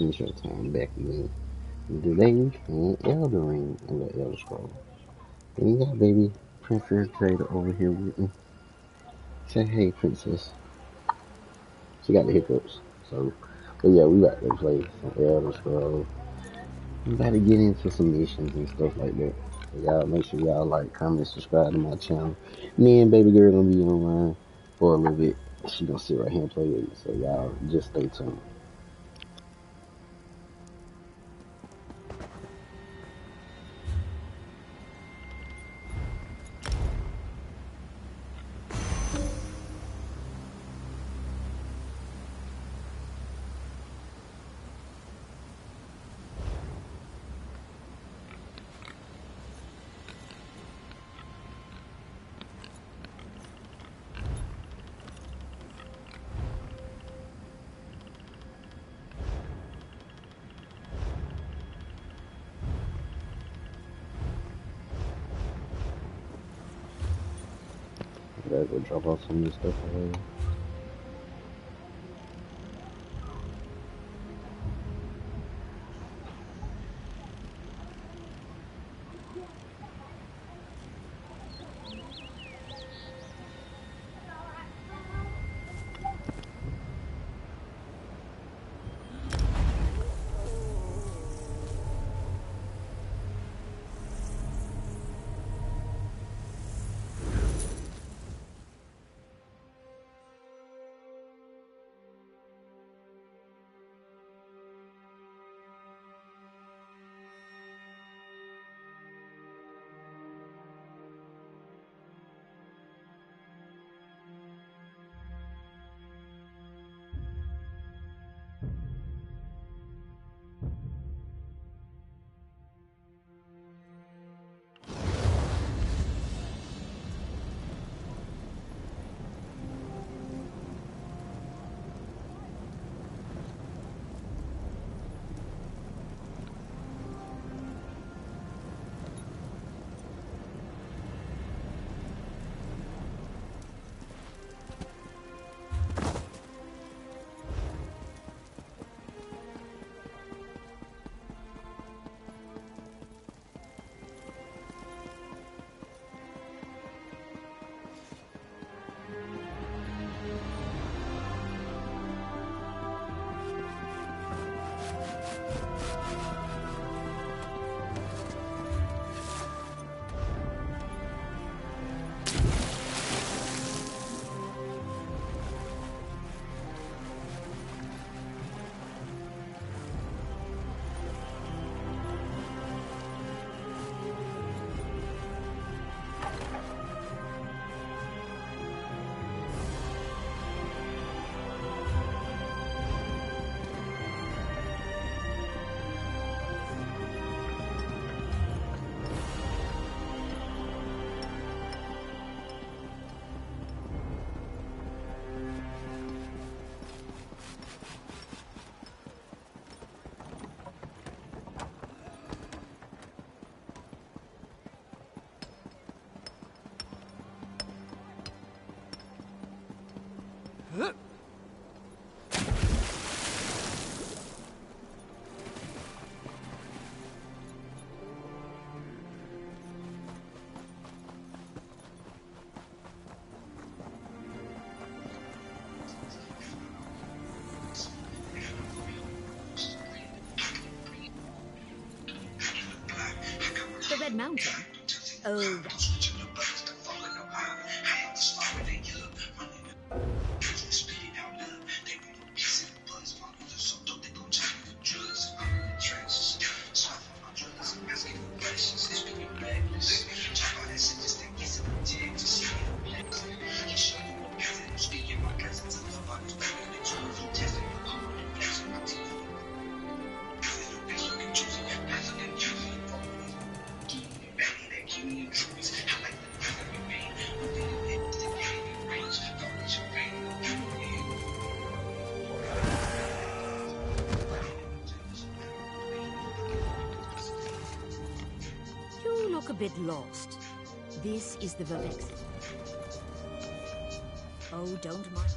Finish your time back again. Today, and Elder Ring and the Elder Scroll. And you got baby Princess Jada over here with me. Say hey, Princess. She got the hiccups. So, but yeah, we about to play some Elder Scroll. We about to get into some missions and stuff like that. So y'all make sure y'all like, comment, subscribe to my channel. Me and baby girl gonna be online for a little bit. She gonna sit right here and play with me. So y'all just stay tuned. I gotta go drop off some of this stuff already. The Red Mountain? Oh, right. You look a bit lost. This is the Vivexit. Oh, don't mind.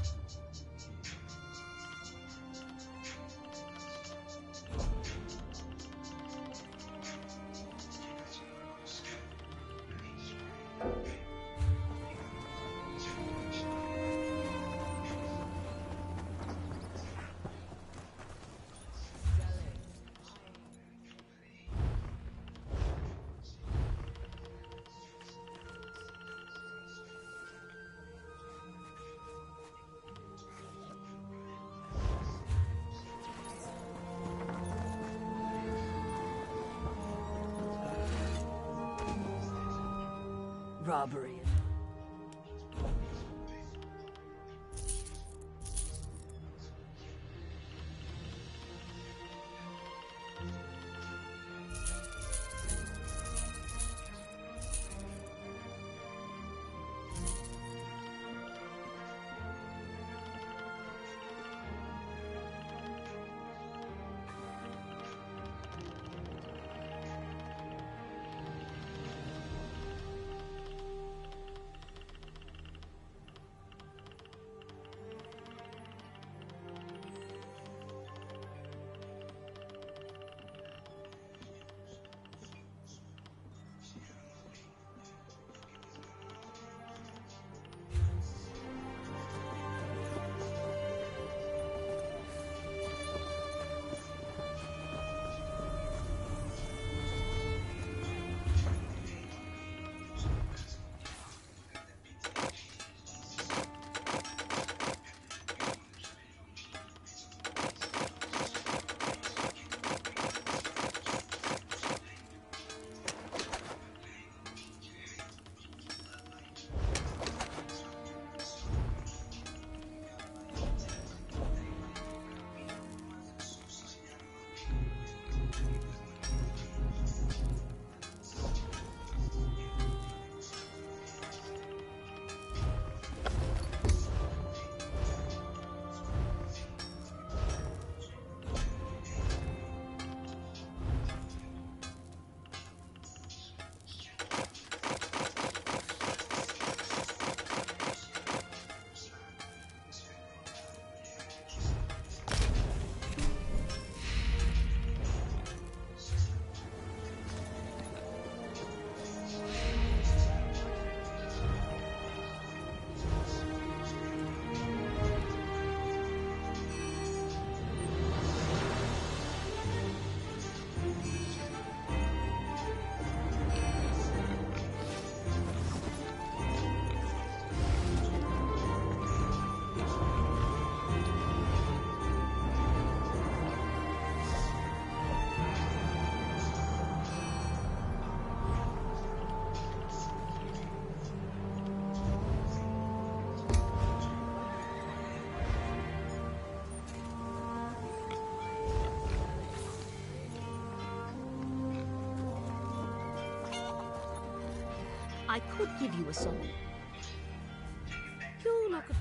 robbery. I could give you a song. You look a bit...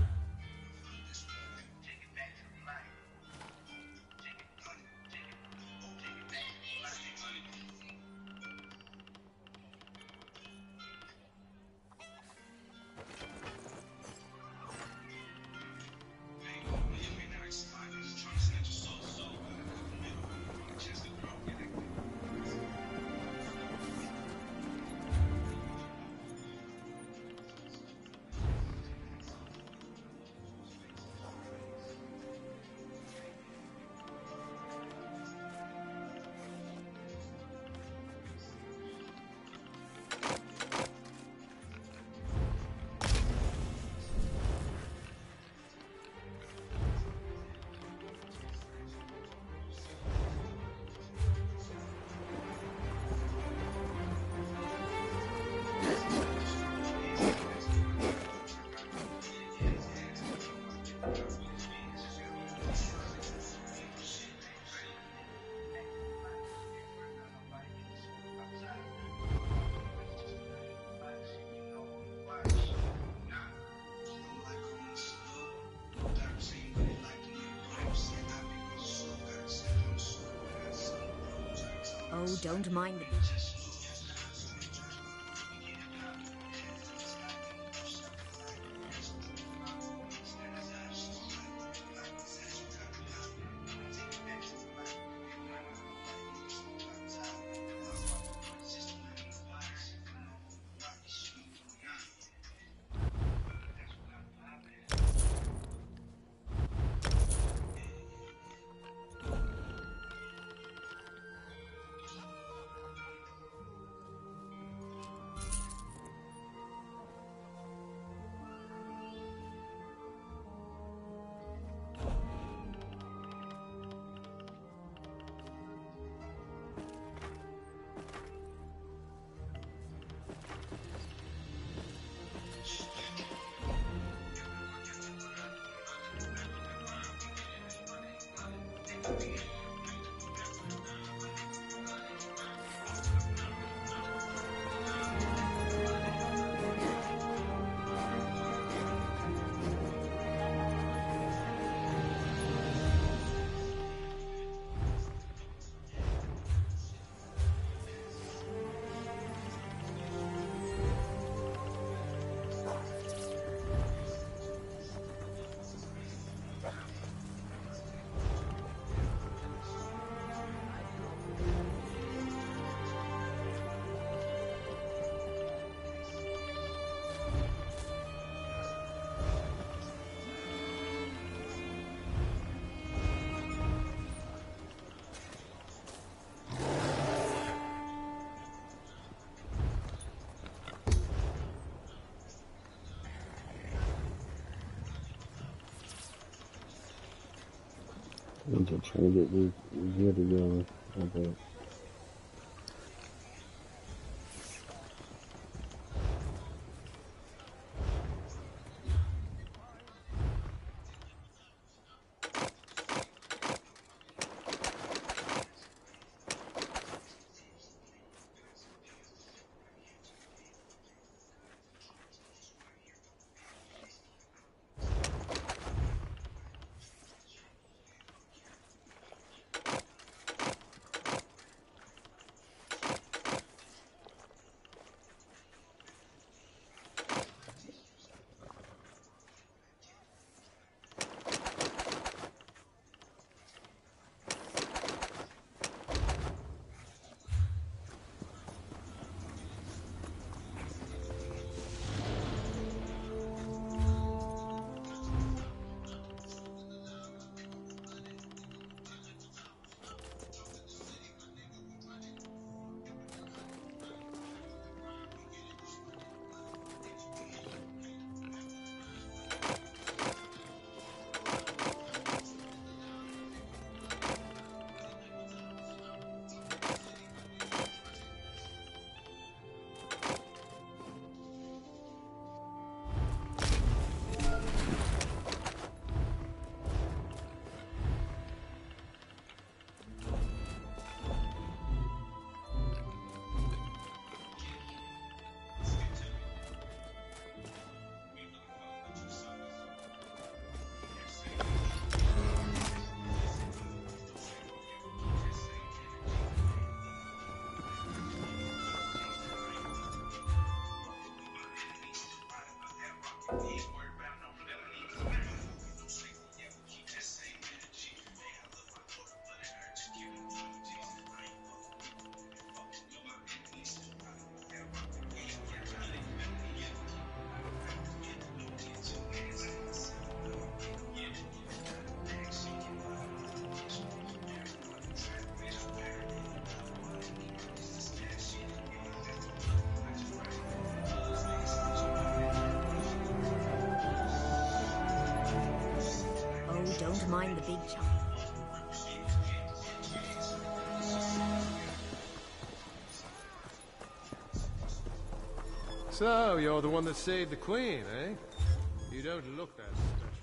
Oh, don't mind the... And to trade it with video. Okay. Oh, don't mind the big chunk. So, you're the one that saved the Queen, eh? You don't look that special.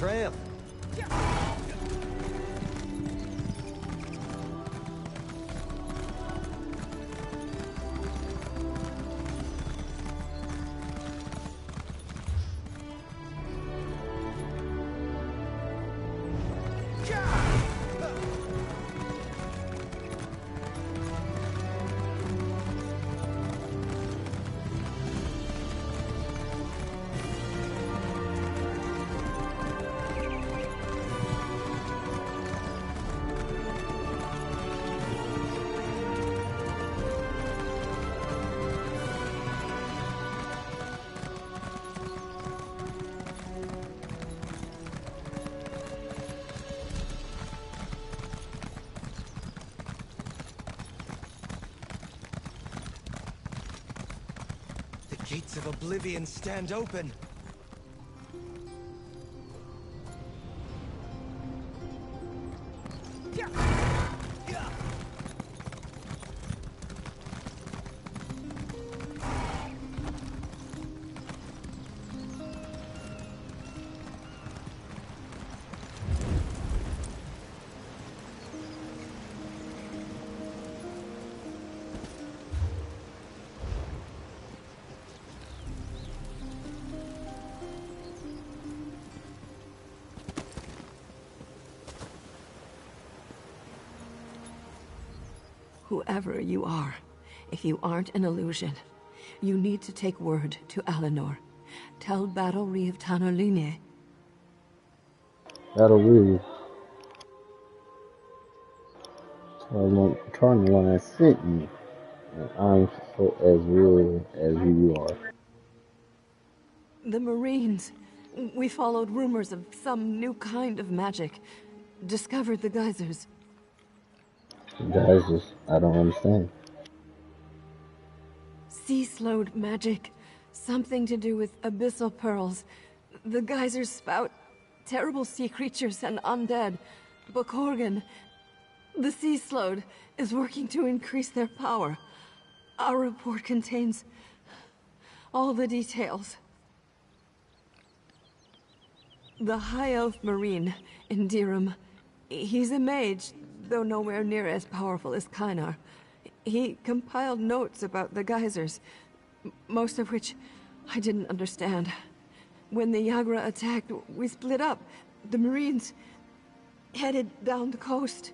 trail. The gates of oblivion stand open. Whoever you are, if you aren't an illusion, you need to take word to Alinor. Tell Battle of Tanoline. That'll really turn the line sent you, and I'm so as real as who you are. The Marines. We followed rumors of some new kind of magic. Discovered the geysers. Guys, just I don't understand. Sea-slowed magic. Something to do with abyssal pearls. The geysers spout terrible sea creatures and undead. Bokorgan, the sea-slowed, is working to increase their power. Our report contains all the details. The High Elf Marine, Indiram, he's a mage, though nowhere near as powerful as Kynar. He compiled notes about the geysers, most of which I didn't understand. When the Yagra attacked, we split up. The Marines headed down the coast.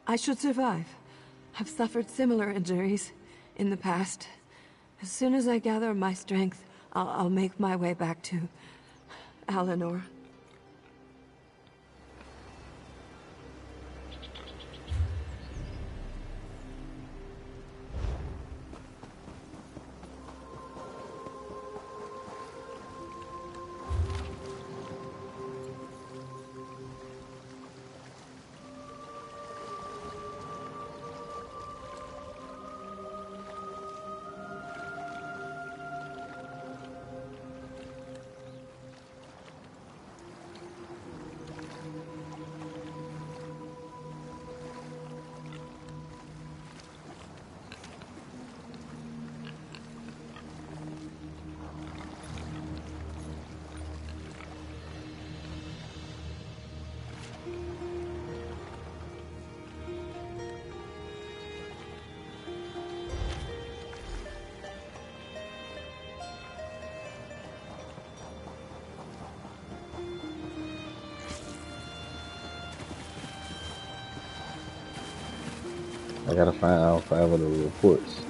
I should survive. I've suffered similar injuries in the past. As soon as I gather my strength, I'll make my way back to Alinor. I gotta find out 5 of the reports.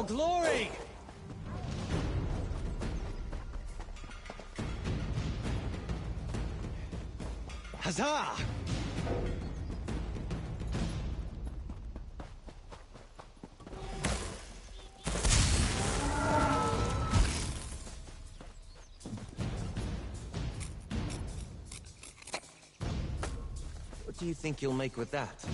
For glory! Huzzah! What do you think you'll make with that?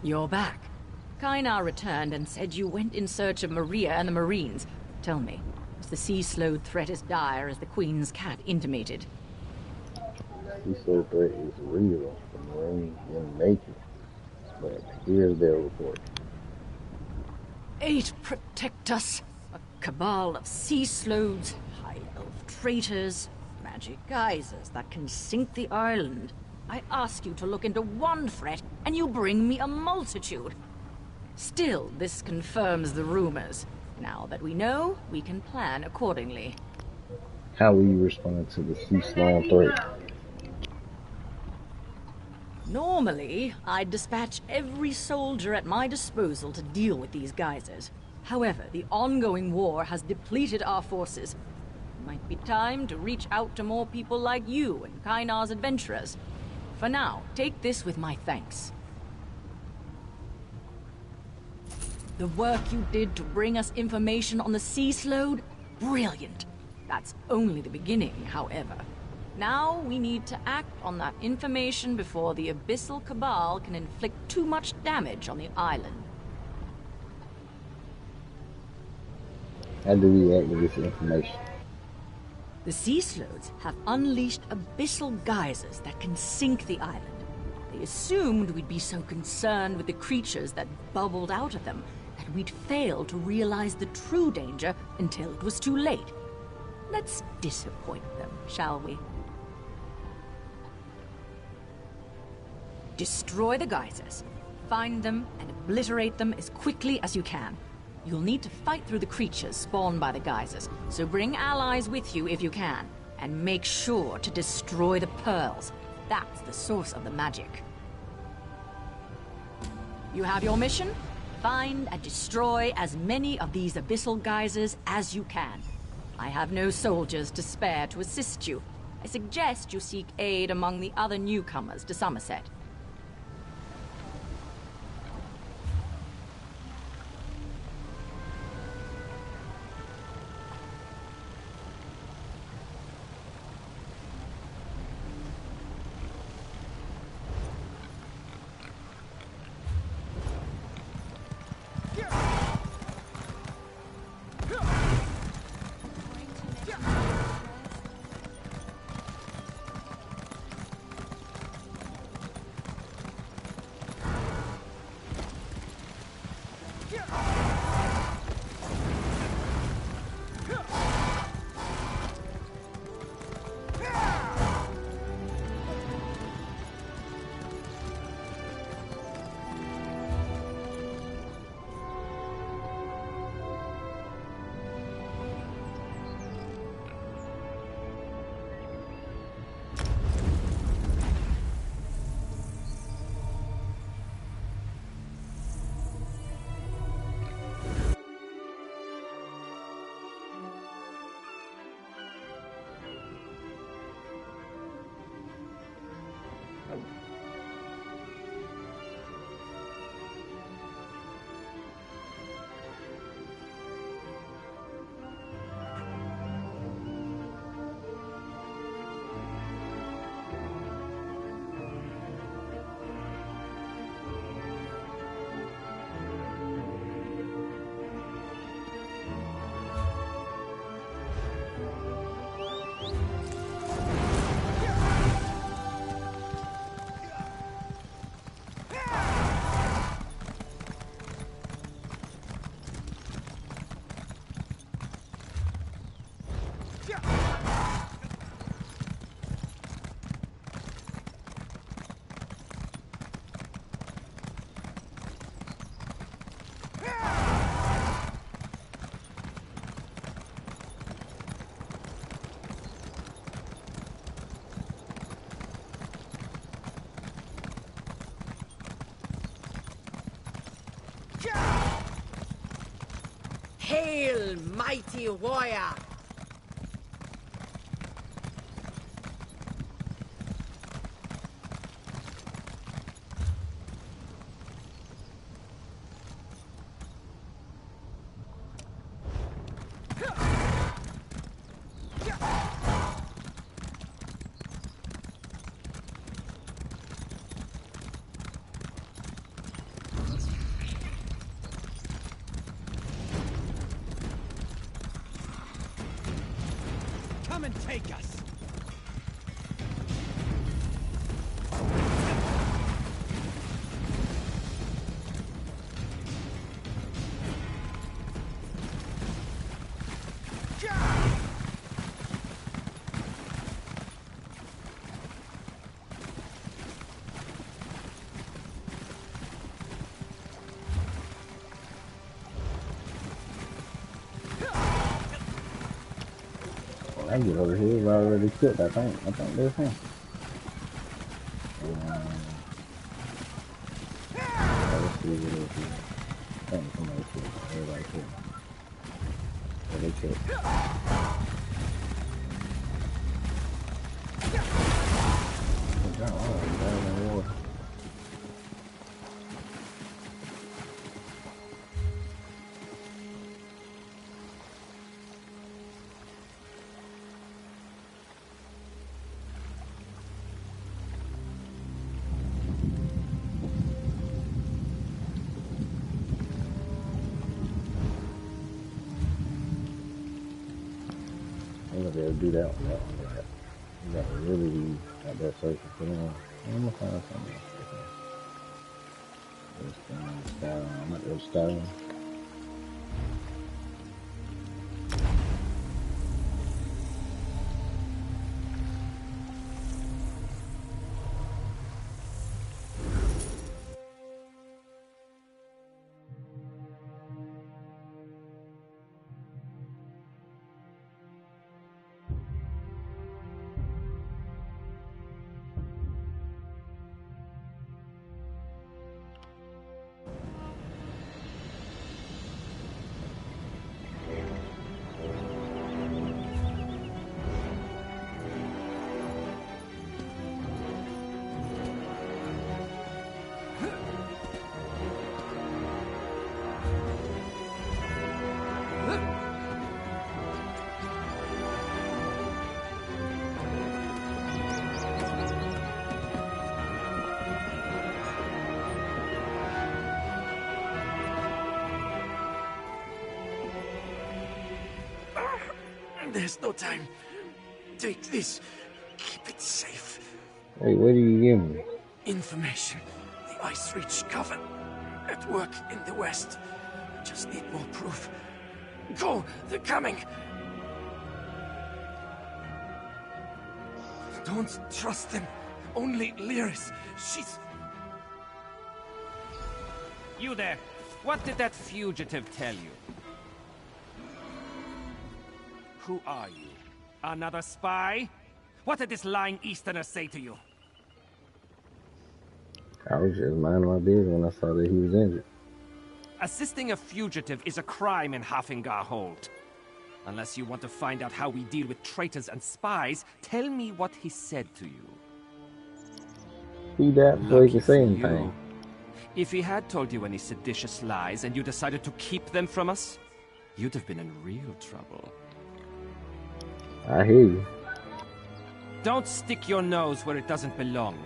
You're back. Kynar returned and said you went in search of Maria and the Marines. Tell me, is the sea slowed threat as dire as the Queen's cat intimated? Sea slowed threat is real. The Marines didn't make it. But here's their report. Eight protect us. A cabal of sea slows, high elf traitors, magic geysers that can sink the island. I ask you to look into one threat, and you bring me a multitude. Still, this confirms the rumors. Now that we know, we can plan accordingly. How will you respond to the sea slowed threat? Normally, I'd dispatch every soldier at my disposal to deal with these geysers. However, the ongoing war has depleted our forces. It might be time to reach out to more people like you and Kynar's adventurers. For now, take this with my thanks. The work you did to bring us information on the sea slowed? Brilliant. That's only the beginning, however. Now we need to act on that information before the Abyssal Cabal can inflict too much damage on the island. How do we act with this information? The sea slows have unleashed abyssal geysers that can sink the island. They assumed we'd be so concerned with the creatures that bubbled out of them that we'd fail to realize the true danger until it was too late. Let's disappoint them, shall we? Destroy the geysers. Find them and obliterate them as quickly as you can. You'll need to fight through the creatures spawned by the geysers, so bring allies with you if you can. And make sure to destroy the pearls. That's the source of the magic. You have your mission? Find and destroy as many of these abyssal geysers as you can. I have no soldiers to spare to assist you. I suggest you seek aid among the other newcomers to Somerset. Hail, mighty warrior! Come and take us! I get over here, we've already killed, I think that's him. Let's see what it is here. I think somebody killed everybody killed. Yeah, they killed. Oh, God, I'm down in the water. I'm gonna be able to do that one. You gotta really be out there searching for them. I'm gonna find something else. I'm at the stone. There's no time. Take this. Keep it safe. Hey, what do you give me? Information. The Ice Reach Coven. At work in the west. Just need more proof. Go! They're coming! Don't trust them. Only Lyris. She's... You there. What did that fugitive tell you? Who are you? Another spy? What did this lying Easterner say to you? I was just minding my business when I saw that he was injured. Assisting a fugitive is a crime in Hafingar Hold. Unless you want to find out how we deal with traitors and spies, tell me what he said to you. He died before he Lucky could say for anything. you. If he had told you any seditious lies and you decided to keep them from us, you'd have been in real trouble. I hear you. Don't stick your nose where it doesn't belong.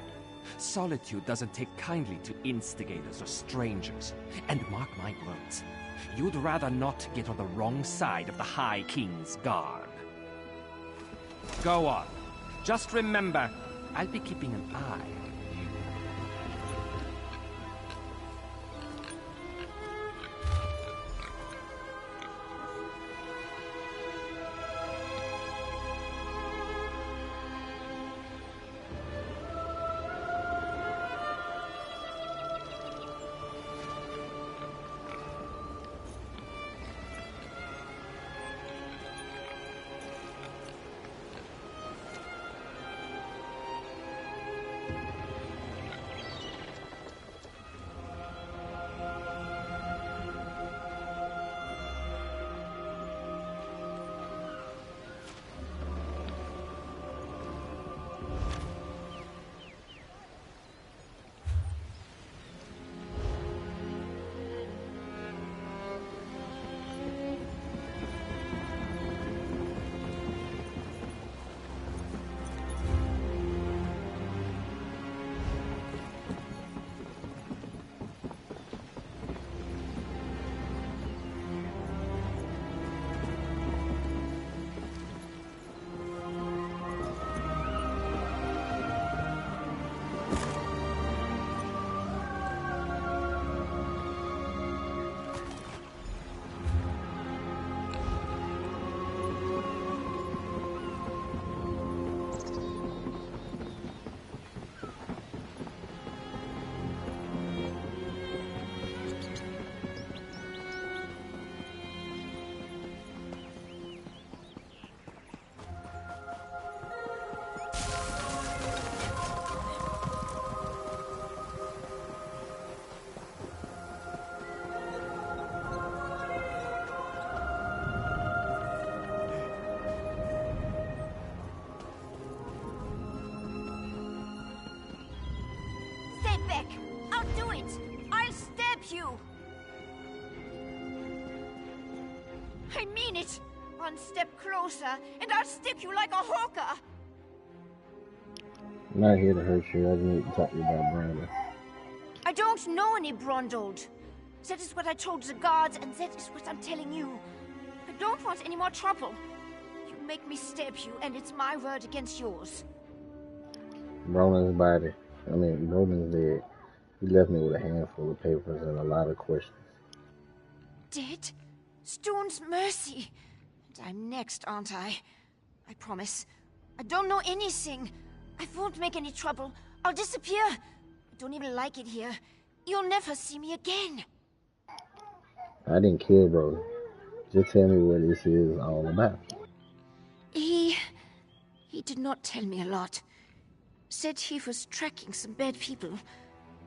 Solitude doesn't take kindly to instigators or strangers. And mark my words, you'd rather not get on the wrong side of the High King's guard. Go on. Just remember, I'll be keeping an eye on you. like you. I mean it. One step closer, and I'll stick you like a hawker. I'm not here to hurt you. I just need to talk to you about Brandon. I don't know any Brundold. That is what I told the guards, and that is what I'm telling you. I don't want any more trouble. You make me stab you, and it's my word against yours. Roland's body. Roland's dead. He left me with a handful of papers and a lot of questions. Dead? Stone's mercy. And I'm next, aren't I? I promise. I don't know anything. I won't make any trouble. I'll disappear. I don't even like it here. You'll never see me again. I didn't kill Roland. Just tell me what this is all about. He did not tell me a lot. Said he was tracking some bad people.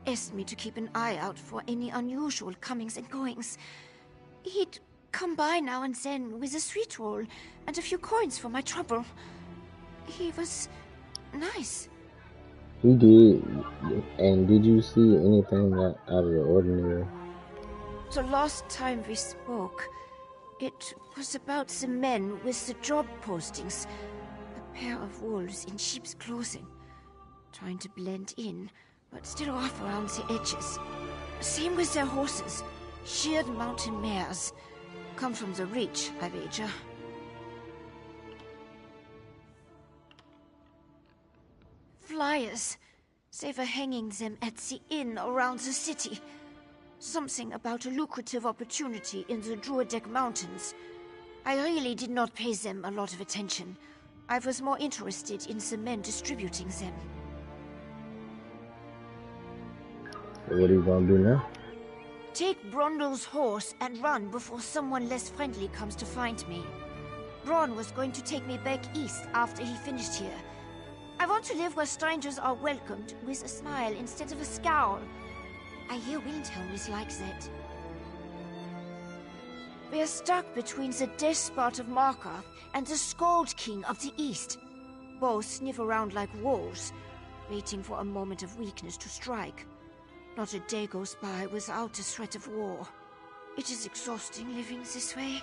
Asked me to keep an eye out for any unusual comings and goings. He'd come by now and then with a sweet roll and a few coins for my trouble. He was nice. He did. And did you see anything out of the ordinary? The last time we spoke, it was about the men with the job postings. A pair of wolves in sheep's clothing. Trying to blend in, but still off around the edges. Same with their horses. Sheared mountain mares. Come from the Reach, I wager. Flyers. They were hanging them at the inn around the city. Something about a lucrative opportunity in the Druidek Mountains. I really did not pay them a lot of attention. I was more interested in the men distributing them. So what are you gonna do now? Take Brundle's horse and run before someone less friendly comes to find me. Braun was going to take me back east after he finished here. I want to live where strangers are welcomed with a smile instead of a scowl. I hear Windhelm is like that. We're stuck between the despot of Markarth and the Skald King of the East. Both sniff around like wolves, waiting for a moment of weakness to strike. Not a day goes by without a threat of war. It is exhausting living this way.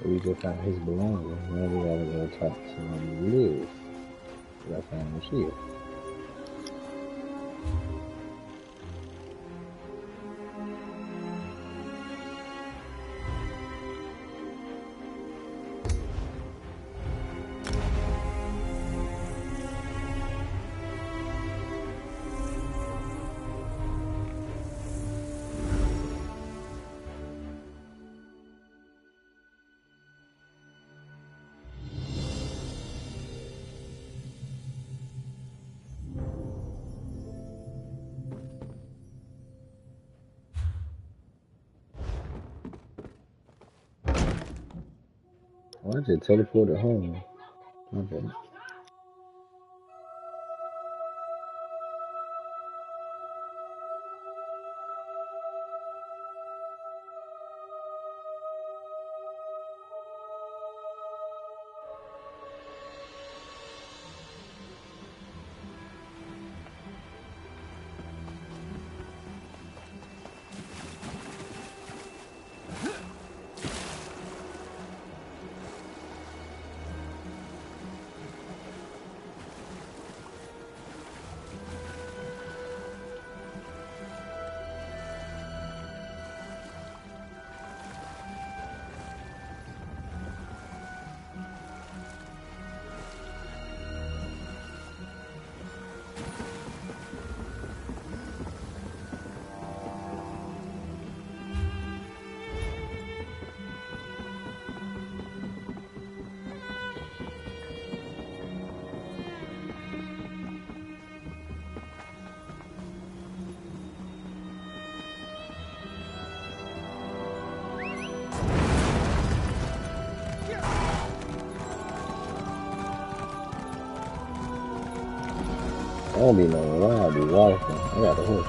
We just found his belongings. Now we gotta go talk to Liz. I found the shield. I just teleported home. Okay. I don't be knowing why I be walking. I got a horse.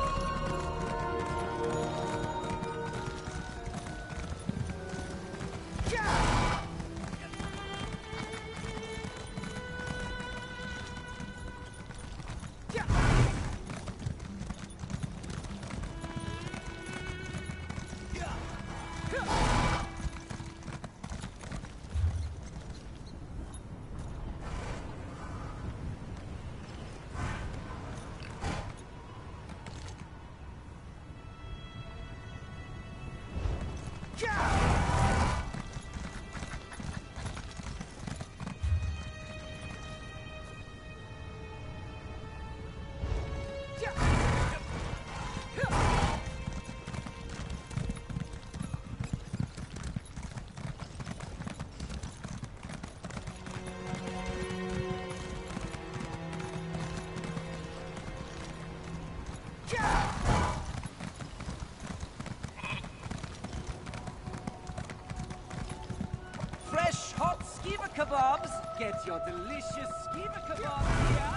Fresh hot skeever kebabs. Get your delicious skeever kebabs here.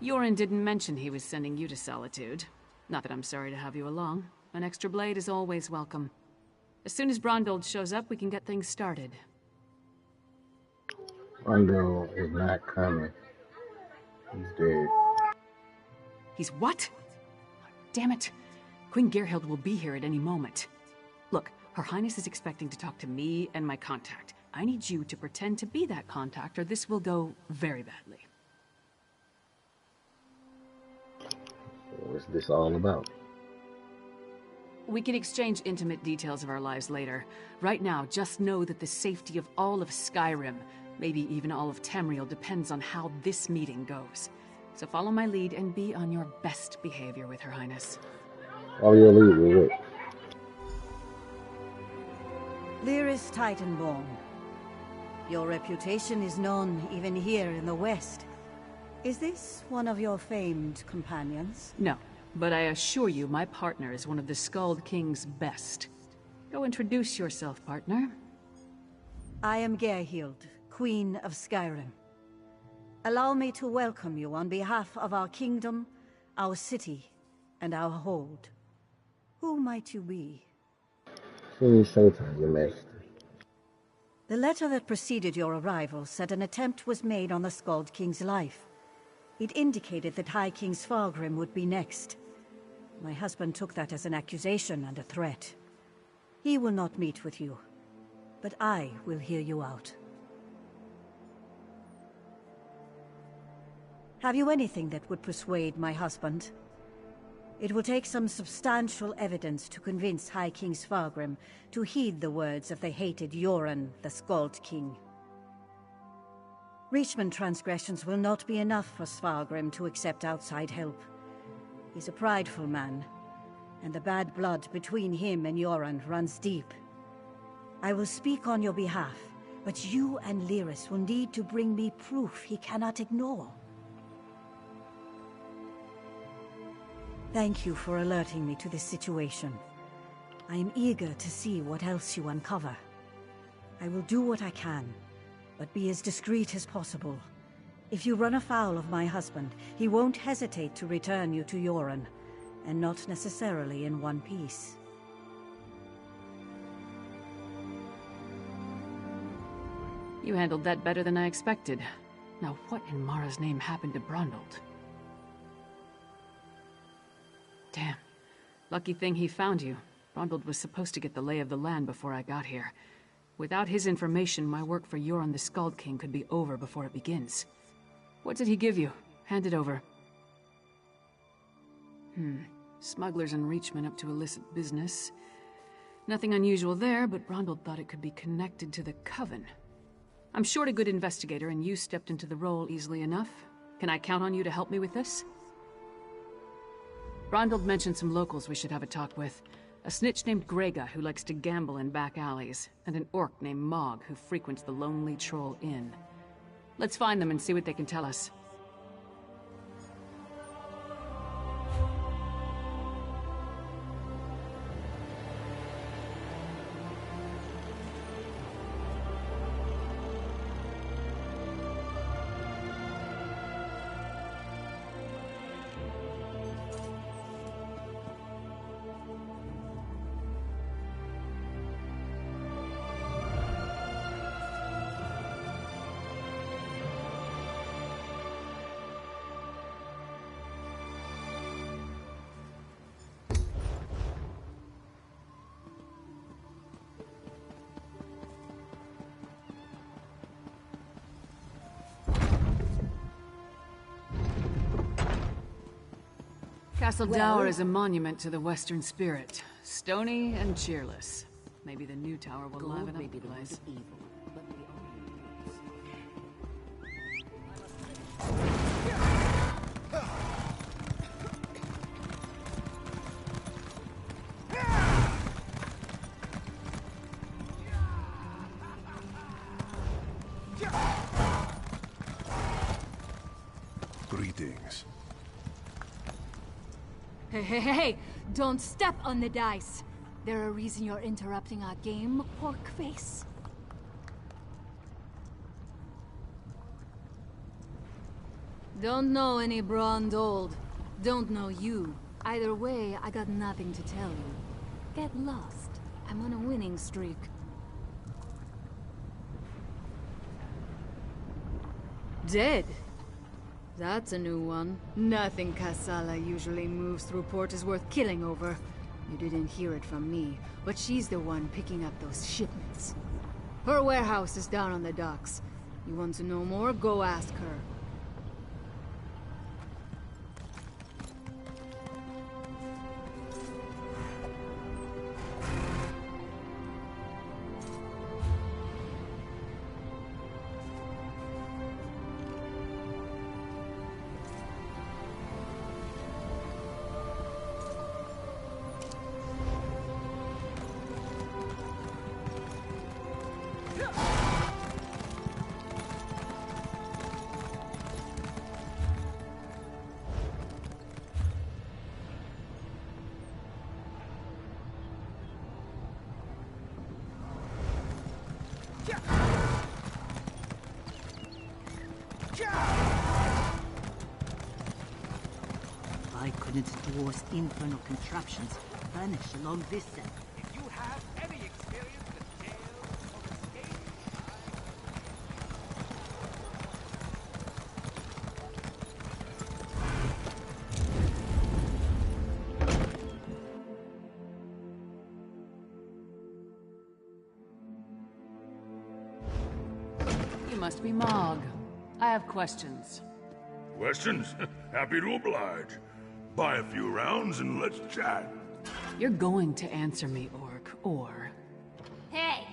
Yoren didn't mention he was sending you to Solitude. Not that I'm sorry to have you along. An extra blade is always welcome. As soon as Brondald shows up, we can get things started. Brondell is not coming. He's dead. He's what? Damn it. Queen Gerhild will be here at any moment. Look, Her Highness is expecting to talk to me and my contact. I need you to pretend to be that contact, or this will go very badly. What's this all about? We can exchange intimate details of our lives later. Right now, just know that the safety of all of Skyrim, maybe even all of Tamriel, depends on how this meeting goes. So follow my lead and be on your best behavior with Her Highness. Follow your lead, Rick. Lyris Titanborn. Your reputation is known even here in the West. Is this one of your famed companions? No, but I assure you my partner is one of the Skald King's best. Go introduce yourself, partner. I am Gerhild, Queen of Skyrim. Allow me to welcome you on behalf of our kingdom, our city, and our hold. Who might you be? Please say to your master. The letter that preceded your arrival said an attempt was made on the Skald King's life. It indicated that High King Svargrim would be next. My husband took that as an accusation and a threat. He will not meet with you, but I will hear you out. Have you anything that would persuade my husband? It will take some substantial evidence to convince High King Svargrim to heed the words of the hated Yoren, the Skald King. Reachman transgressions will not be enough for Svargrim to accept outside help. He's a prideful man, and the bad blood between him and Yoren runs deep. I will speak on your behalf, but you and Lyris will need to bring me proof he cannot ignore. Thank you for alerting me to this situation. I am eager to see what else you uncover. I will do what I can, but be as discreet as possible. If you run afoul of my husband, he won't hesitate to return you to Yoren, and not necessarily in one piece. You handled that better than I expected. Now what in Mara's name happened to Brondald? Damn. Lucky thing he found you. Brondald was supposed to get the lay of the land before I got here. Without his information, my work for Yoren the Skald King could be over before it begins. What did he give you? Hand it over. Smugglers and Reachmen up to illicit business. Nothing unusual there, but Brondald thought it could be connected to the Coven. I'm short a good investigator, and you stepped into the role easily enough. Can I count on you to help me with this? Brondald mentioned some locals we should have a talk with. A snitch named Grega who likes to gamble in back alleys, and an orc named Mog who frequents the Lonely Troll Inn. Let's find them and see what they can tell us. Castle Dower is a monument to the Western spirit. Stony and cheerless. Maybe the new tower will liven up the place. Greetings. Hey, don't step on the dice. There a reason you're interrupting our game, pork face? Don't know any Brondhold. Don't know you. Either way, I got nothing to tell you. Get lost. I'm on a winning streak. Dead? That's a new one. Nothing Kassala usually moves through port is worth killing over. You didn't hear it from me, but she's the one picking up those shipments. Her warehouse is down on the docks. You want to know more? Go ask her. Why couldn't Dwarf's infernal contraptions vanish along this end? If you have any experience with tales of escape... You must be Mog. I have questions. Questions? Happy to oblige. Buy a few rounds and let's chat. You're going to answer me, Orc, or... Hey!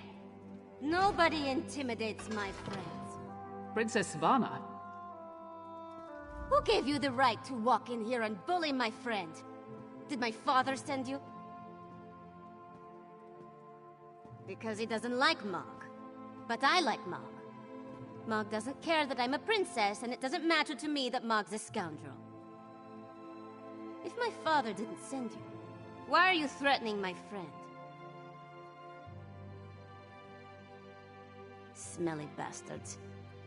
Nobody intimidates my friends. Princess Svanna. Who gave you the right to walk in here and bully my friend? Did my father send you? Because he doesn't like Mog. But I like Mog. Mog doesn't care that I'm a princess, and it doesn't matter to me that Mog's a scoundrel. If my father didn't send you, why are you threatening my friend? Smelly bastards.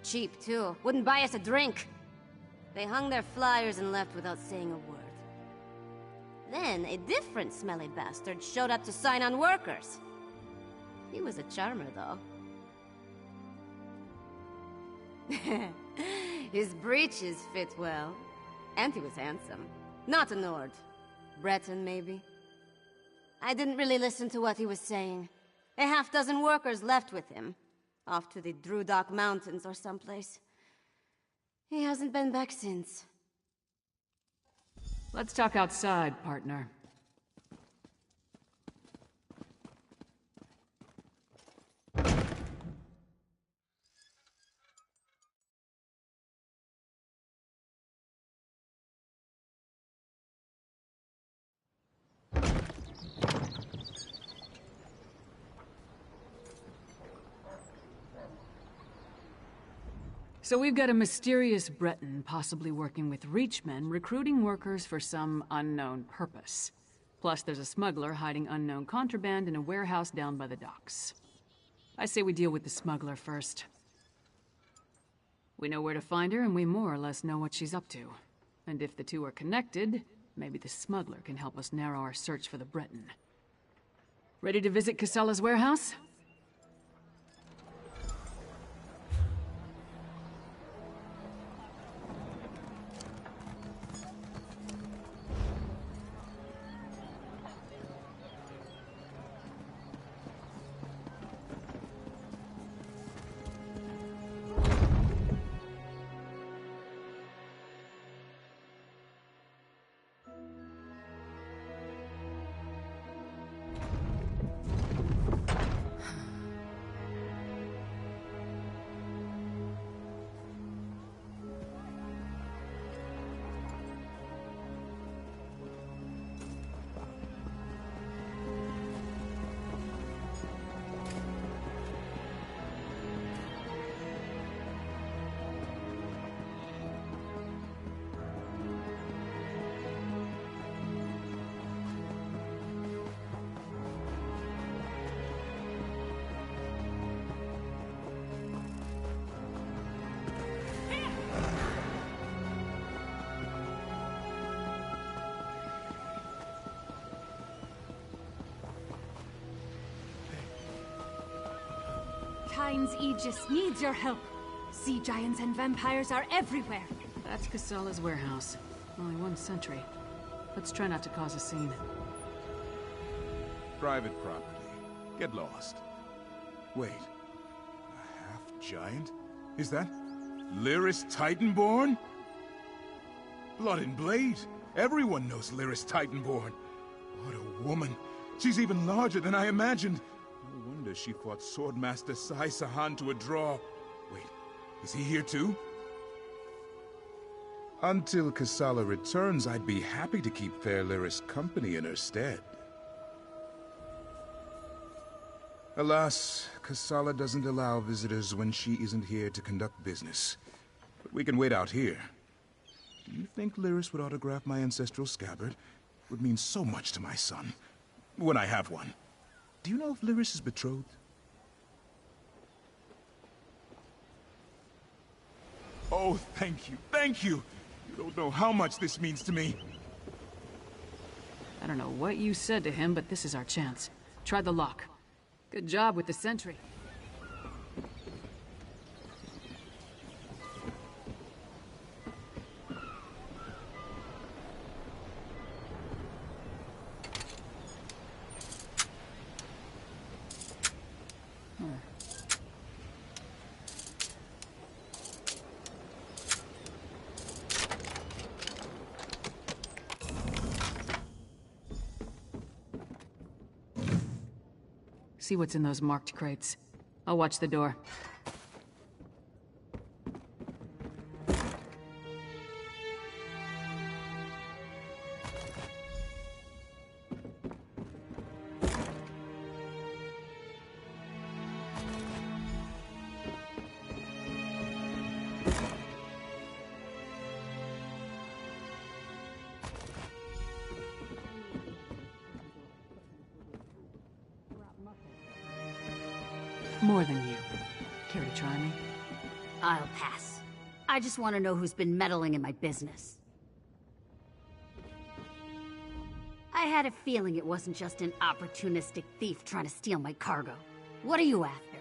Cheap, too. Wouldn't buy us a drink. They hung their flyers and left without saying a word. Then, a different smelly bastard showed up to sign on workers. He was a charmer, though. His breeches fit well. And he was handsome. Not a Nord. Breton, maybe. I didn't really listen to what he was saying. A half-dozen workers left with him. Off to the Drudok Mountains or someplace. He hasn't been back since. Let's talk outside, partner. So we've got a mysterious Breton possibly working with Reachmen, recruiting workers for some unknown purpose. Plus there's a smuggler hiding unknown contraband in a warehouse down by the docks. I say we deal with the smuggler first. We know where to find her, and we more or less know what she's up to. And if the two are connected, maybe the smuggler can help us narrow our search for the Breton. Ready to visit Kassalla's warehouse? Kyne's Aegis needs your help. Sea giants and vampires are everywhere. That's Kassala's warehouse. Only one sentry. Let's try not to cause a scene. Private property. Get lost. Wait. A half-giant? Is that Lyris Titanborn? Blood and Blade. Everyone knows Lyris Titanborn. What a woman. She's even larger than I imagined. No wonder she fought Swordmaster Sai Sahan to a draw. Wait, is he here too? Until Kassala returns, I'd be happy to keep Fair Lyris company in her stead. Alas, Kassala doesn't allow visitors when she isn't here to conduct business. But we can wait out here. Do you think Lyris would autograph my ancestral scabbard? It would mean so much to my son. When I have one. Do you know if Lyris is betrothed? Oh, thank you, thank you! You don't know how much this means to me. I don't know what you said to him, but this is our chance. Try the lock. Good job with the sentry. See what's in those marked crates. I'll watch the door. More than you. Care to try me? I'll pass. I just want to know who's been meddling in my business. I had a feeling it wasn't just an opportunistic thief trying to steal my cargo. What are you after?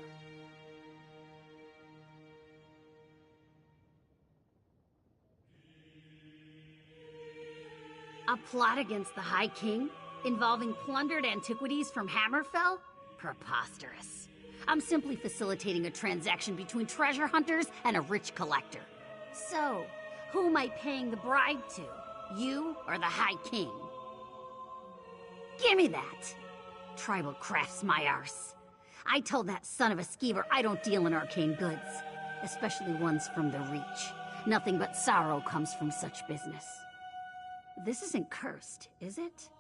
A plot against the High King? Involving plundered antiquities from Hammerfell? Preposterous. I'm simply facilitating a transaction between treasure hunters and a rich collector. So, who am I paying the bribe to? You or the High King? Gimme that! Tribal crafts my arse. I told that son of a skeever I don't deal in arcane goods, especially ones from the Reach. Nothing but sorrow comes from such business. This isn't cursed, is it?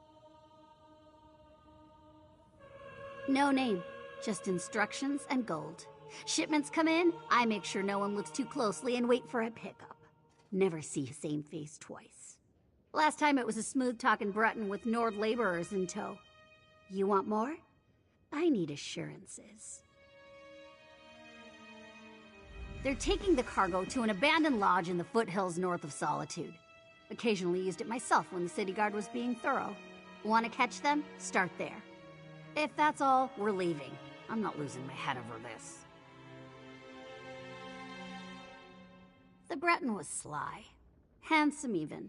No name. Just instructions and gold. Shipments come in, I make sure no one looks too closely and wait for a pickup. Never see the same face twice. Last time it was a smooth-talking Breton with Nord laborers in tow. You want more? I need assurances. They're taking the cargo to an abandoned lodge in the foothills north of Solitude. Occasionally used it myself when the city guard was being thorough. Want to catch them? Start there. If that's all, we're leaving. I'm not losing my head over this. The Breton was sly. Handsome, even.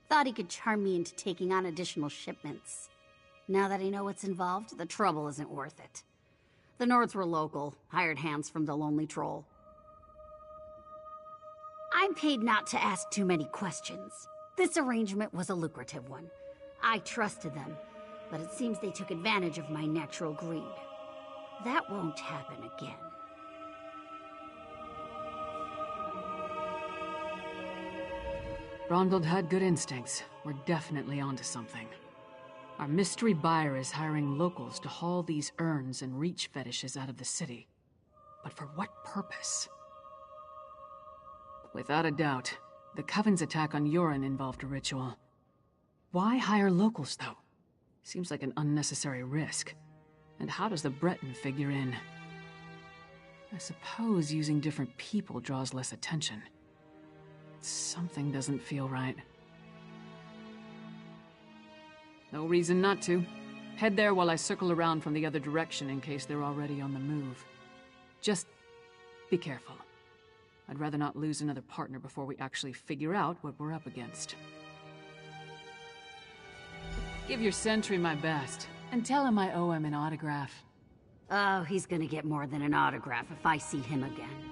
Thought he could charm me into taking on additional shipments. Now that I know what's involved, the trouble isn't worth it. The Nords were local, hired hands from the Lonely Troll. I'm paid not to ask too many questions. This arrangement was a lucrative one. I trusted them, but it seems they took advantage of my natural greed. That won't happen again. Ronvild had good instincts. We're definitely onto something. Our mystery buyer is hiring locals to haul these urns and reach fetishes out of the city. But for what purpose? Without a doubt, the Coven's attack on Yoren involved a ritual. Why hire locals, though? Seems like an unnecessary risk. And how does the Breton figure in? I suppose using different people draws less attention. Something doesn't feel right. No reason not to. Head there while I circle around from the other direction in case they're already on the move. Just Be careful. I'd rather not lose another partner before we actually figure out what we're up against. Give your sentry my best, and tell him I owe him an autograph. Oh, he's gonna get more than an autograph if I see him again.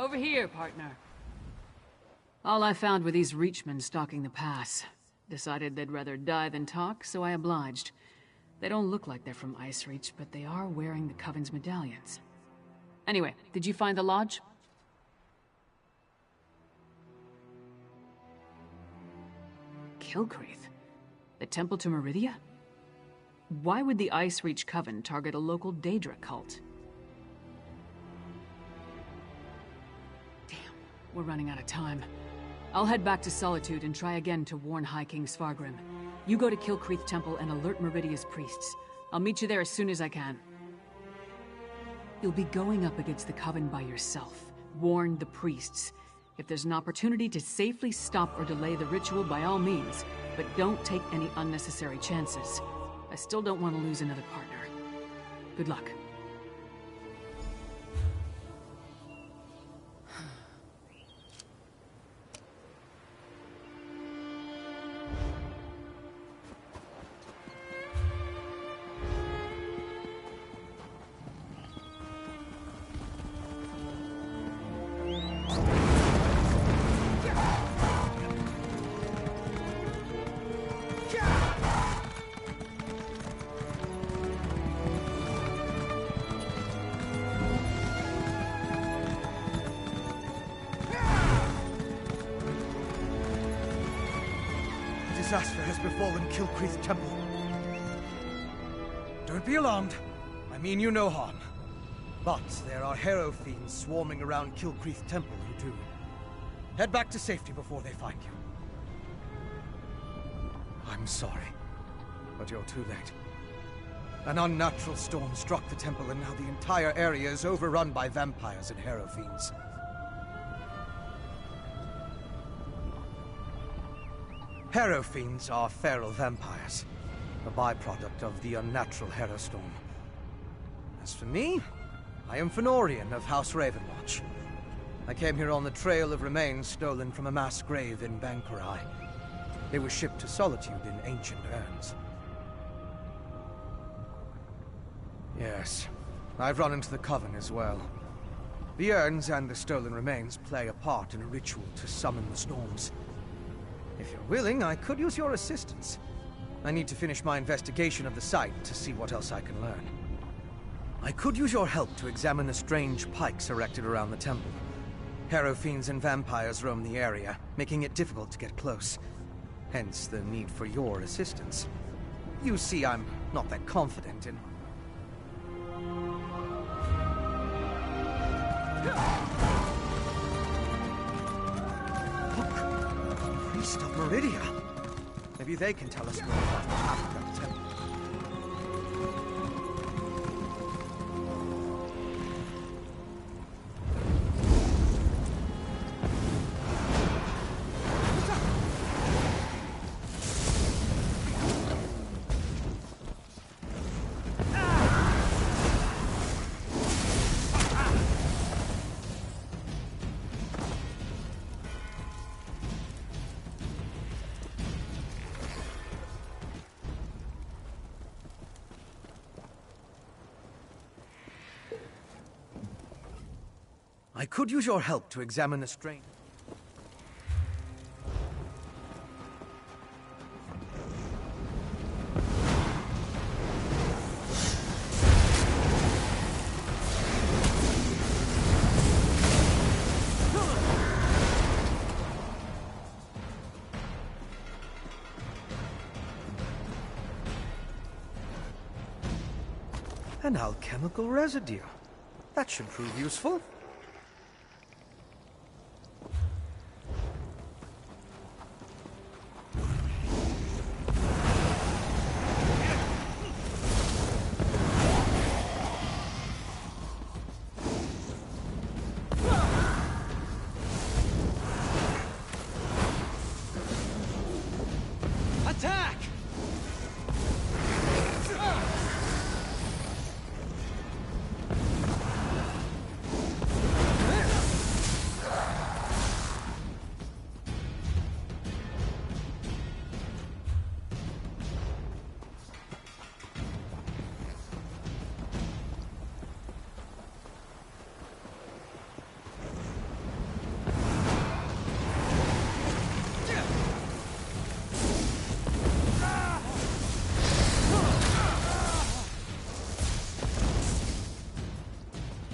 Over here, partner. All I found were these Reachmen stalking the pass. Decided they'd rather die than talk, so I obliged. They don't look like they're from Icereach, but they are wearing the Coven's medallions. Anyway, did you find the lodge? Kilcreath? The Temple to Meridia? Why would the Icereach Coven target a local Daedra cult? We're running out of time. I'll head back to Solitude and try again to warn High King Svargrim. You go to Kilcreath Temple and alert Meridia's priests. I'll meet you there as soon as I can. You'll be going up against the Coven by yourself. Warn the priests. If there's an opportunity to safely stop or delay the ritual, by all means, but don't take any unnecessary chances. I still don't want to lose another partner. Good luck. disaster has befallen Kilcreath Temple. Don't be alarmed. I mean you no harm. But there are Harrow fiends swarming around Kilcreath Temple who do. Head back to safety before they find you. I'm sorry, but you're too late. An unnatural storm struck the temple, and now the entire area is overrun by vampires and Harrow fiends. Harrow fiends are feral vampires, a byproduct of the unnatural Harrow storm. As for me, I am Fenorian of House Ravenwatch. I came here on the trail of remains stolen from a mass grave in Bankurai. They were shipped to Solitude in ancient urns. Yes, I've run into the Coven as well. The urns and the stolen remains play a part in a ritual to summon the storms. If you're willing, I could use your assistance. I need to finish my investigation of the site to see what else I can learn. I could use your help to examine the strange pikes erected around the temple. Harrow fiends and vampires roam the area, making it difficult to get close. Hence the need for your assistance. You see, I'm not that confident in... Look! Priest of Meridia! Maybe they can tell us more about what happened at the temple. I could use your help to examine the strange... An alchemical residue. That should prove useful. Attack!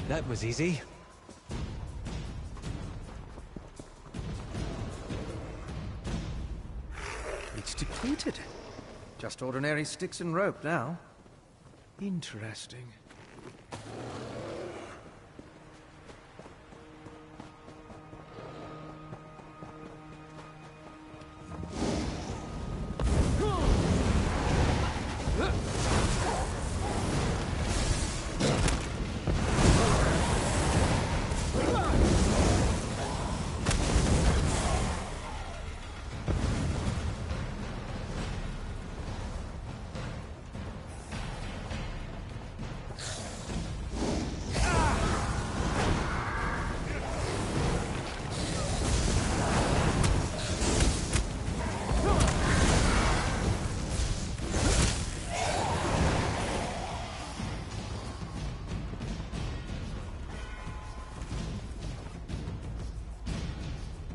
That was easy. It's depleted. Just ordinary sticks and rope now. Interesting.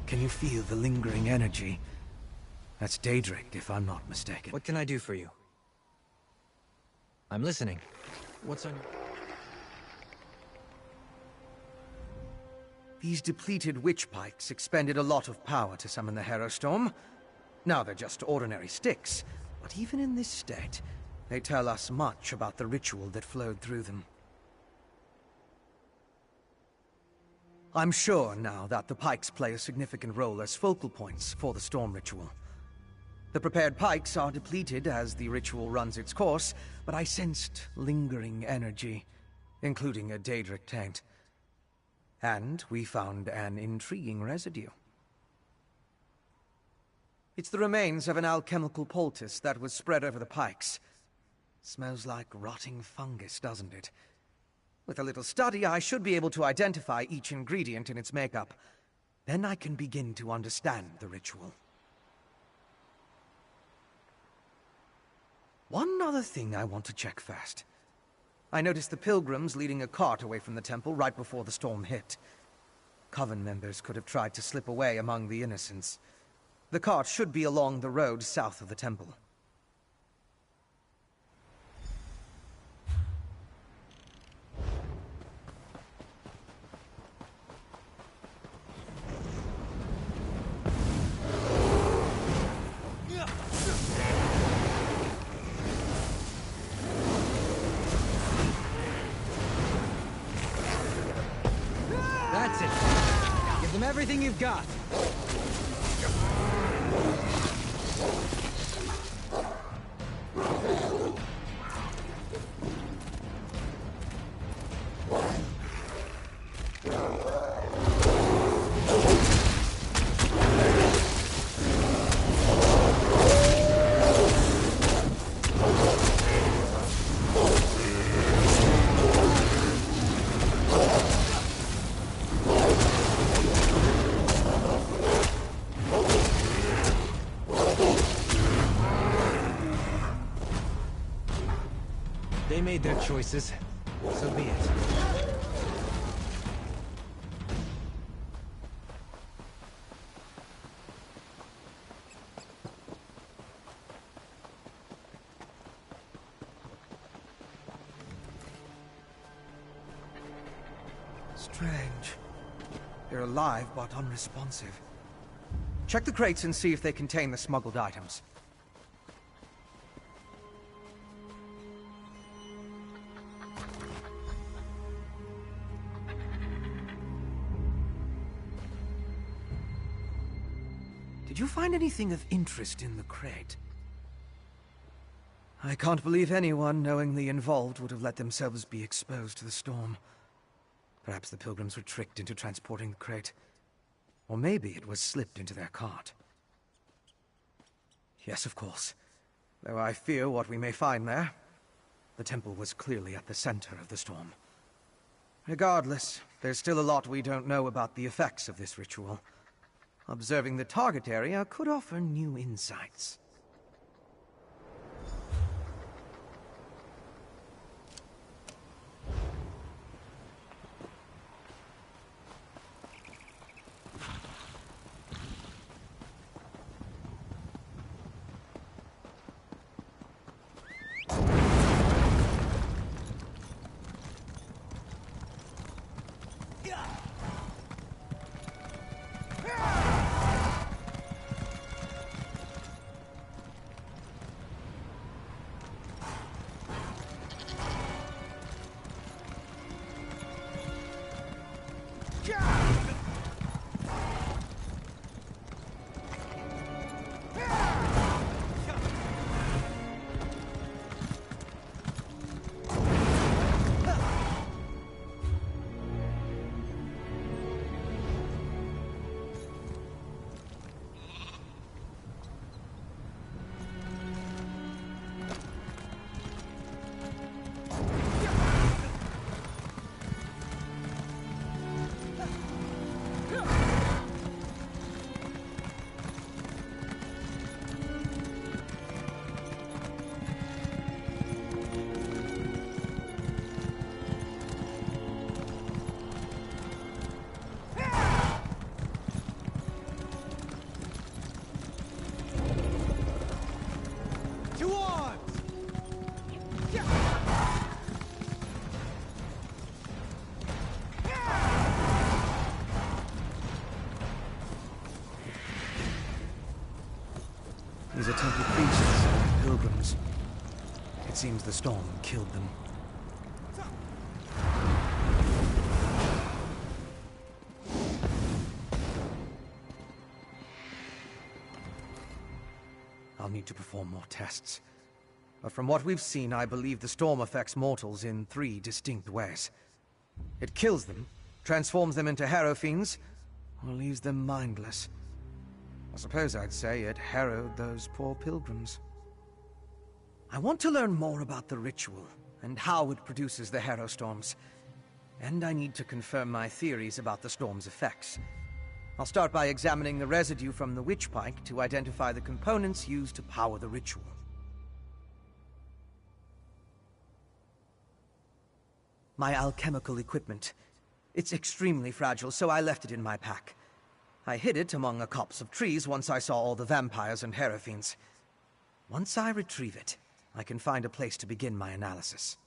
Can you feel the lingering energy? That's Daedric, if I'm not mistaken. What can I do for you? I'm listening. What's on your... These depleted witch pikes expended a lot of power to summon the Harrow Storm. Now, they're just ordinary sticks, but even in this state, they tell us much about the ritual that flowed through them. I'm sure now that the pikes play a significant role as focal points for the storm ritual. The prepared pikes are depleted as the ritual runs its course, but I sensed lingering energy, including a Daedric taint. And we found an intriguing residue. It's the remains of an alchemical poultice that was spread over the pikes. Smells like rotting fungus, doesn't it? With a little study, I should be able to identify each ingredient in its makeup. Then I can begin to understand the ritual. One other thing I want to check first. I noticed the pilgrims leading a cart away from the temple right before the storm hit. Coven members could have tried to slip away among the innocents. The cart should be along the road south of the temple. That's it. Give them everything you've got. They made their choices, so be it. Strange. They're alive, but unresponsive. Check the crates and see if they contain the smuggled items. Did you find anything of interest in the crate? I can't believe anyone knowingly involved would have let themselves be exposed to the storm. Perhaps the pilgrims were tricked into transporting the crate. Or maybe it was slipped into their cart. Yes, of course. Though I fear what we may find there. The temple was clearly at the center of the storm. Regardless, there's still a lot we don't know about the effects of this ritual. Observing the target area could offer new insights. These are temple priests and pilgrims. It seems the storm killed them. I'll need to perform more tests. But from what we've seen, I believe the storm affects mortals in 3 distinct ways. It kills them, transforms them into harrow fiends, or leaves them mindless. I suppose I'd say it harrowed those poor pilgrims. I want to learn more about the ritual, and how it produces the harrow storms. And I need to confirm my theories about the storm's effects. I'll start by examining the residue from the witch pike to identify the components used to power the ritual. My alchemical equipment. It's extremely fragile, so I left it in my pack. I hid it among a copse of trees once I saw all the vampires and harrow fiends. Once I retrieve it, I can find a place to begin my analysis.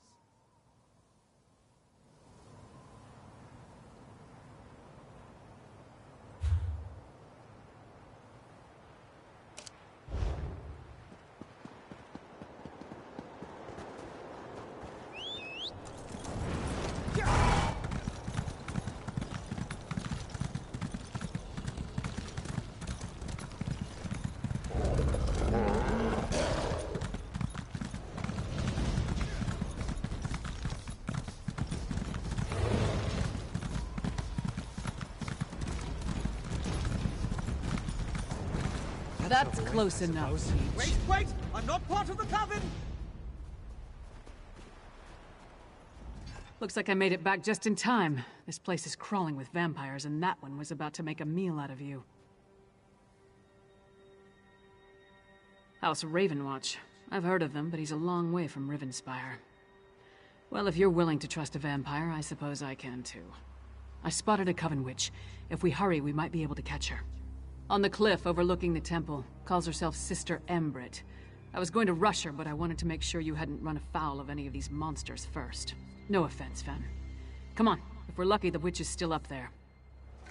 That's close enough. Wait! I'm not part of the coven! Looks like I made it back just in time. This place is crawling with vampires, and that one was about to make a meal out of you. House Ravenwatch. I've heard of them, but he's a long way from Rivenspire. Well, if you're willing to trust a vampire, I suppose I can too. I spotted a coven witch. If we hurry, we might be able to catch her. On the cliff overlooking the temple. Calls herself Sister Embrit. I was going to rush her, but I wanted to make sure you hadn't run afoul of any of these monsters first. No offense, Fen. Come on. If we're lucky, the witch is still up there.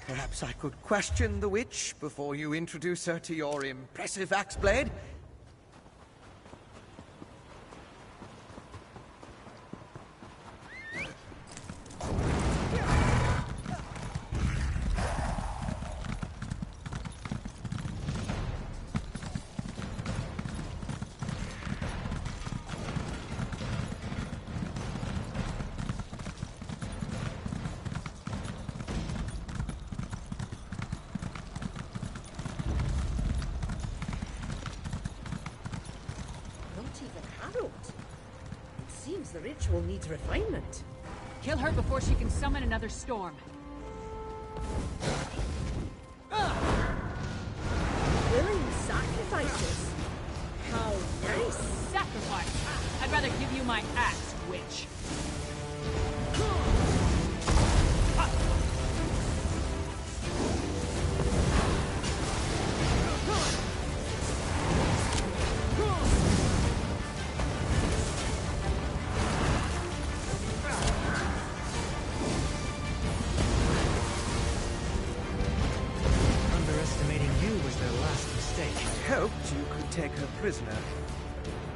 Perhaps I could question the witch before you introduce her to your impressive axe blade? The ritual needs refinement. Kill her before she can summon another storm. Willing sacrifices. How nice. Sacrifice? I'd rather give you my axe, witch. Take her prisoner.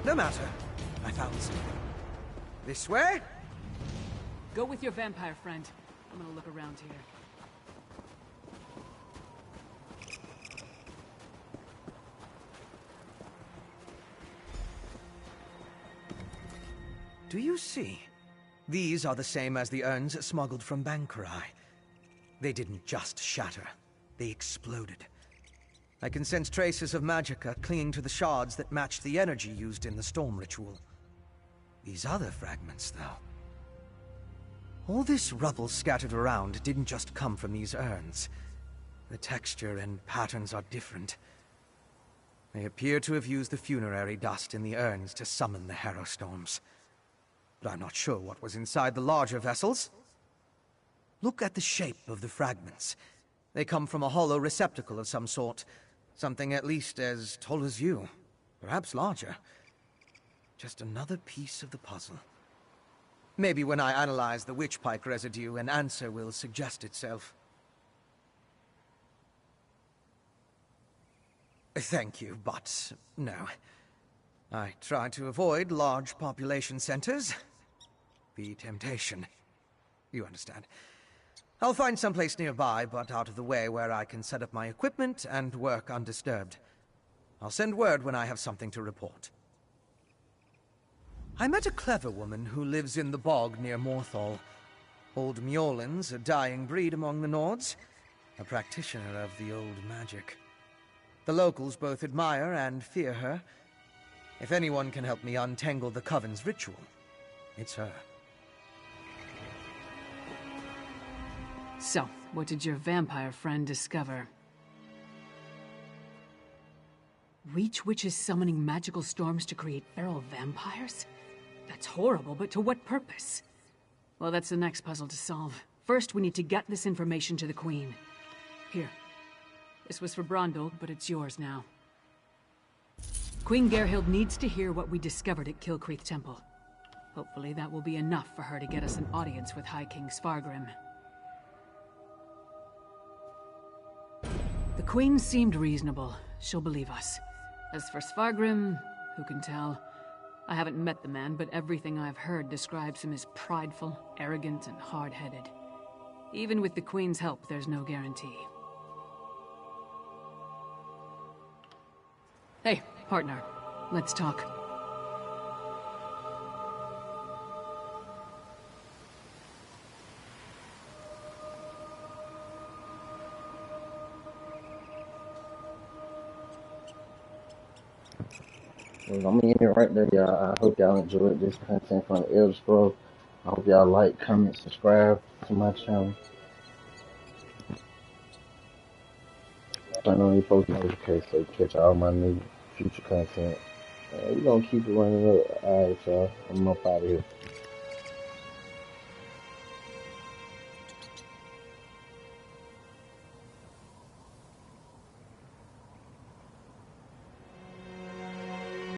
No matter. I found something. This way? Go with your vampire friend. I'm gonna look around here. Do you see? These are the same as the urns smuggled from Bankurai. They didn't just shatter. They exploded. I can sense traces of magicka clinging to the shards that match the energy used in the storm ritual. These other fragments, though. All this rubble scattered around didn't just come from these urns. The texture and patterns are different. They appear to have used the funerary dust in the urns to summon the harrow storms. But I'm not sure what was inside the larger vessels. Look at the shape of the fragments. They come from a hollow receptacle of some sort. Something at least as tall as you. Perhaps larger. Just another piece of the puzzle. Maybe when I analyze the witch pike residue, an answer will suggest itself. Thank you, but no. I try to avoid large population centers. The temptation. You understand. I'll find someplace nearby, but out of the way where I can set up my equipment and work undisturbed. I'll send word when I have something to report. I met a clever woman who lives in the bog near Morthal. Old Mjolnir's a dying breed among the Nords, a practitioner of the old magic. The locals both admire and fear her. If anyone can help me untangle the Coven's ritual, it's her. So, what did your vampire friend discover? Reach Witches summoning magical storms to create feral vampires? That's horrible, but to what purpose? Well, that's the next puzzle to solve. First, we need to get this information to the Queen. Here. This was for Brondel, but it's yours now. Queen Gerhild needs to hear what we discovered at Kilcreath Temple. Hopefully that will be enough for her to get us an audience with High King Svargrim. The Queen seemed reasonable. She'll believe us. As for Svargrim, who can tell? I haven't met the man, but everything I've heard describes him as prideful, arrogant, and hard-headed. Even with the Queen's help, there's no guarantee. Hey, partner. Let's talk. Well, I'm gonna end it right there, y'all. I hope y'all enjoyed this content from the Elder Scrolls. I hope y'all like, comment, subscribe to my channel. Turn on your post notifications so you catch all my new future content. We're gonna keep it running up. Alright, y'all. I'm up out of here.